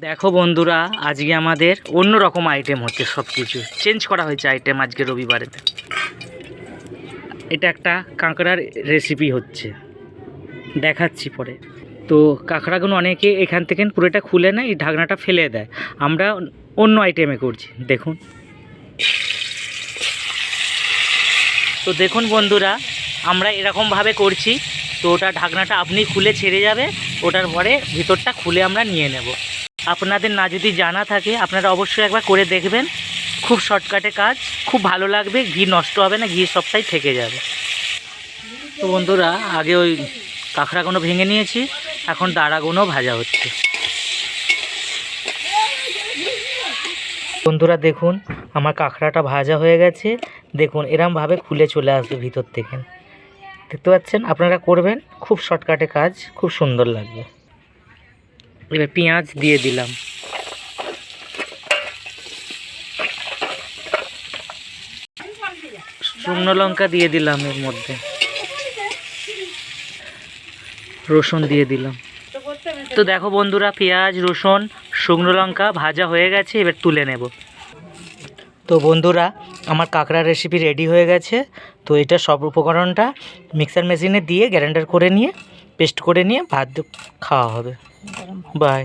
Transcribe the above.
দেখো বন্ধুরা, আজকে আমাদের অন্য রকম আইটেম হচ্ছে, সব কিছু চেঞ্জ করা হয়েছে আইটেম আজকে রবিবারেতে। এটা একটা কাঁকড়ার রেসিপি হচ্ছে, দেখাচ্ছি পরে। তো কাঁকড়াগুলো অনেকে এখান থেকে পুরোটা খুলে নেয়, এই ঢাকনাটা ফেলে দেয়। আমরা অন্য আইটেমে করছি, দেখুন। তো দেখুন বন্ধুরা, আমরা এরকমভাবে করছি। তো ওটা ঢাকনাটা আপনি খুলে ছেড়ে যাবে, ওটার পরে ভিতরটা খুলে আমরা নিয়ে নেব। আপনাদের না যদি জানা থাকে আপনারা অবশ্যই একবার করে দেখবেন, খুব শর্টকাটে কাজ, খুব ভালো লাগবে, ঘি নষ্ট হবে না, ঘি সবটাই থেকে যাবে। তো বন্ধুরা, আগে ওই কাঁকড়াগুলো ভেঙে নিয়েছি, এখন দাঁড়াগুলো ভাজা হচ্ছে। বন্ধুরা দেখুন, আমার কাঁকড়াটা ভাজা হয়ে গেছে। দেখুন এরমভাবে খুলে চলে আসবে ভিতর থেকে, দেখতে পাচ্ছেন। আপনারা করবেন, খুব শর্টকাটে কাজ, খুব সুন্দর লাগবে। এবার পেঁয়াজ দিয়ে দিলাম, শুকনো লঙ্কা দিয়ে দিলাম, এর মধ্যে রসুন দিয়ে দিলাম। তো দেখো বন্ধুরা, পেঁয়াজ রসুন শুকনো লঙ্কা ভাজা হয়ে গেছে, এবার তুলে নেব। তো বন্ধুরা, আমার কাঁকড়ার রেসিপি রেডি হয়ে গেছে। তো এটা সব উপকরণটা মিক্সার মেশিনে দিয়ে গ্রাইন্ডার করে নিয়ে পেস্ট করে নিয়ে ভাত খাওয়া হবে। বাই।